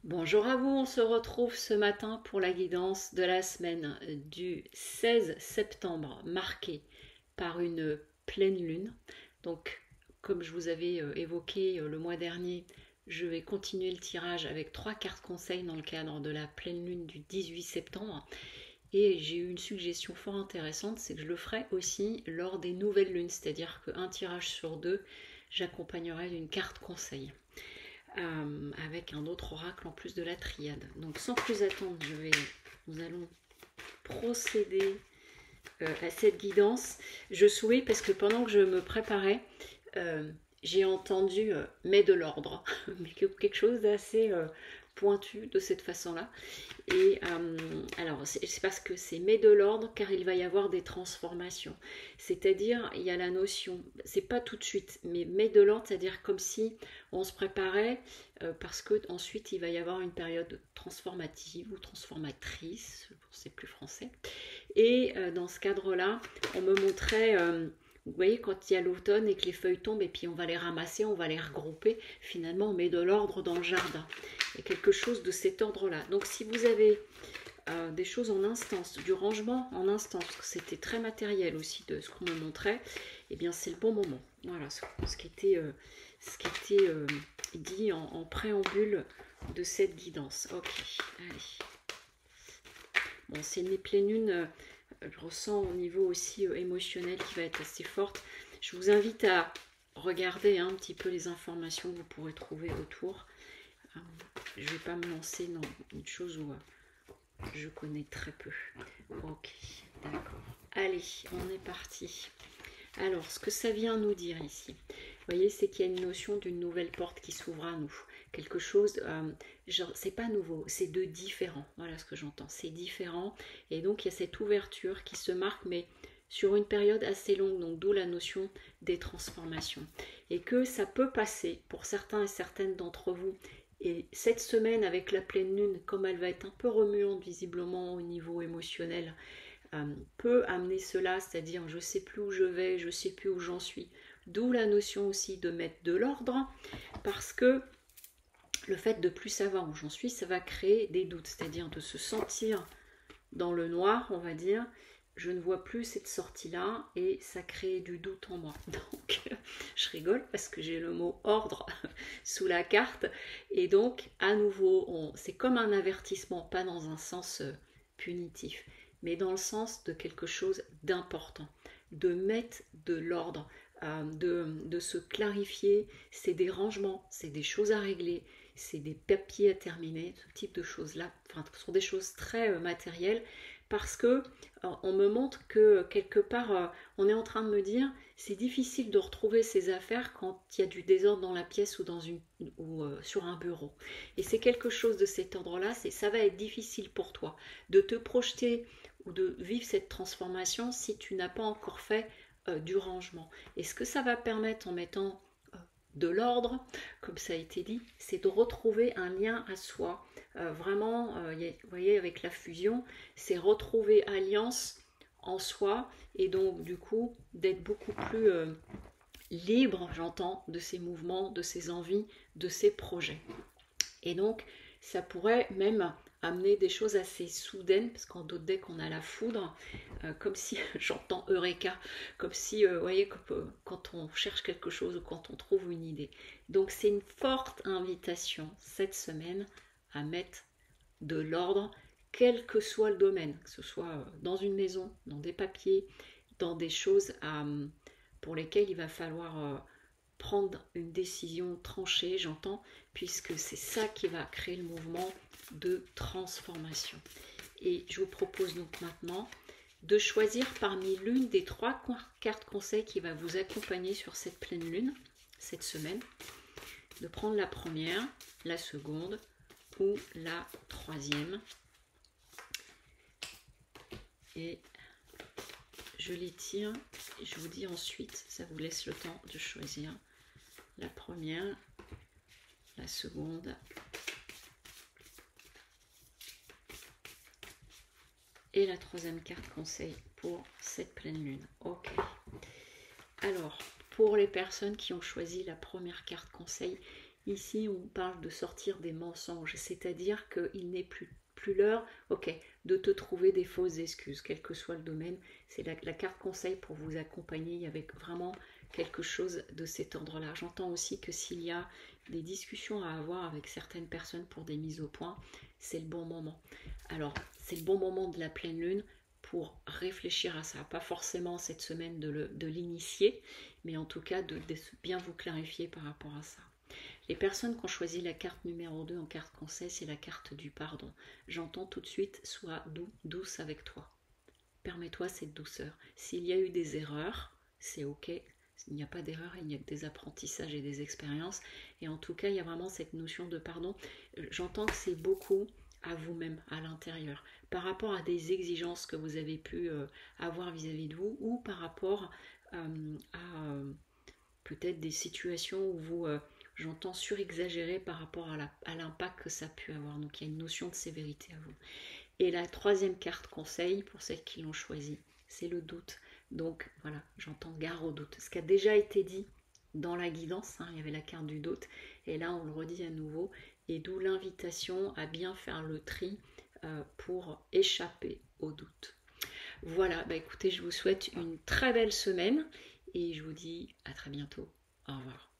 Bonjour à vous, on se retrouve ce matin pour la guidance de la semaine du 16 septembre, marquée par une pleine lune. Donc, comme je vous avais évoqué le mois dernier, je vais continuer le tirage avec 3 cartes conseils dans le cadre de la pleine lune du 18 septembre. Et j'ai eu une suggestion fort intéressante, c'est que je le ferai aussi lors des nouvelles lunes, c'est-à-dire qu'un tirage sur deux, j'accompagnerai d'une carte conseil avec un autre oracle en plus de la triade. Donc sans plus attendre, nous allons procéder à cette guidance. Je souris parce que pendant que je me préparais, j'ai entendu mais de l'ordre, mais quelque chose d'assez pointu de cette façon-là. Et alors, c'est parce que c'est mais de l'ordre, car il va y avoir des transformations. C'est-à-dire, il y a la notion, c'est pas tout de suite, mais de l'ordre, c'est-à-dire comme si on se préparait, parce que ensuite il va y avoir une période transformative ou transformatrice, c'est plus français. Et dans ce cadre-là, on me montrait. Vous voyez, quand il y a l'automne et que les feuilles tombent et puis on va les ramasser, on va les regrouper, finalement on met de l'ordre dans le jardin. Il y a quelque chose de cet ordre-là. Donc si vous avez des choses en instance, du rangement en instance, parce que c'était très matériel aussi de ce qu'on me montrait, eh bien c'est le bon moment. Voilà ce qui était, dit en préambule de cette guidance. Ok, allez. Bon, c'est une pleine lune, je ressens au niveau aussi émotionnel qui va être assez forte. Je vous invite à regarder un petit peu les informations que vous pourrez trouver autour. Je ne vais pas me lancer dans une chose où je connais très peu. Ok, d'accord. Allez, on est parti. Alors, ce que ça vient nous dire ici, vous voyez, c'est qu'il y a une notion d'une nouvelle porte qui s'ouvre à nous. Quelque chose, genre, c'est pas nouveau, c'est de différent. Voilà ce que j'entends, c'est différent. Et donc, il y a cette ouverture qui se marque, mais sur une période assez longue, donc d'où la notion des transformations. Et que ça peut passer pour certains et certaines d'entre vous. Et cette semaine, avec la pleine lune, comme elle va être un peu remuante visiblement au niveau émotionnel, peut amener cela, c'est-à-dire je ne sais plus où je vais, je ne sais plus où j'en suis. D'où la notion aussi de mettre de l'ordre, parce que le fait de plus savoir où j'en suis, ça va créer des doutes, c'est-à-dire de se sentir dans le noir, on va dire, je ne vois plus cette sortie-là et ça crée du doute en moi. Donc, je rigole parce que j'ai le mot ordre sous la carte et donc, à nouveau, c'est comme un avertissement, pas dans un sens punitif, mais dans le sens de quelque chose d'important, de mettre de l'ordre, de se clarifier, c'est des rangements, c'est des choses à régler, c'est des papiers à terminer, ce type de choses-là, enfin, ce sont des choses très matérielles, parce que on me montre que quelque part, on est en train de me dire, c'est difficile de retrouver ses affaires quand il y a du désordre dans la pièce ou, sur un bureau. Et c'est quelque chose de cet ordre-là, ça va être difficile pour toi de te projeter ou de vivre cette transformation si tu n'as pas encore fait du rangement. Et ce que ça va permettre en mettant de l'ordre, comme ça a été dit, c'est de retrouver un lien à soi. Vraiment, vous voyez, avec la fusion, c'est retrouver alliance en soi et donc du coup d'être beaucoup plus libre, j'entends, de ses mouvements, de ses envies, de ses projets. Et donc, ça pourrait même amener des choses assez soudaines, parce qu'en d'autres decks, on a la foudre, comme si, j'entends Eureka, comme si, vous voyez, quand on cherche quelque chose ou quand on trouve une idée. Donc, c'est une forte invitation cette semaine à mettre de l'ordre, quel que soit le domaine, que ce soit dans une maison, dans des papiers, dans des choses pour lesquelles il va falloir prendre une décision tranchée, j'entends, puisque c'est ça qui va créer le mouvement de transformation. Et je vous propose donc maintenant de choisir parmi l'une des 3 cartes conseils qui va vous accompagner sur cette pleine lune, cette semaine, de prendre la première, la seconde ou la troisième. Et je les tire et je vous dis ensuite, ça vous laisse le temps de choisir la première, la seconde et la troisième carte conseil pour cette pleine lune. Ok. Alors, pour les personnes qui ont choisi la première carte conseil, Ici, on parle de sortir des mensonges, c'est-à-dire qu'il n'est plus l'heure, ok, de te trouver des fausses excuses, quel que soit le domaine. C'est la carte conseil pour vous accompagner avec vraiment quelque chose de cet ordre-là. J'entends aussi que s'il y a des discussions à avoir avec certaines personnes pour des mises au point, c'est le bon moment. Alors, c'est le bon moment de la pleine lune pour réfléchir à ça. Pas forcément cette semaine de l'initier, mais en tout cas de bien vous clarifier par rapport à ça. Les personnes qui ont choisi la carte numéro 2 en carte conseil, c'est la carte du pardon. J'entends tout de suite, sois douce avec toi. Permets-toi cette douceur. S'il y a eu des erreurs, c'est ok. Il n'y a pas d'erreur, il n'y a que des apprentissages et des expériences. Et en tout cas, il y a vraiment cette notion de pardon. J'entends que c'est beaucoup à vous-même, à l'intérieur, par rapport à des exigences que vous avez pu avoir vis-à-vis de vous, ou par rapport à peut-être des situations où vous, j'entends surexagérer par rapport à l'impact que ça a pu avoir. Donc il y a une notion de sévérité à vous. Et la troisième carte conseil pour celles qui l'ont choisi, c'est le doute. Donc voilà, j'entends gare au doute. Ce qui a déjà été dit dans la guidance, il y avait la carte du doute, et là on le redit à nouveau, et d'où l'invitation à bien faire le tri pour échapper au doute. Voilà, écoutez, je vous souhaite une très belle semaine, et je vous dis à très bientôt. Au revoir.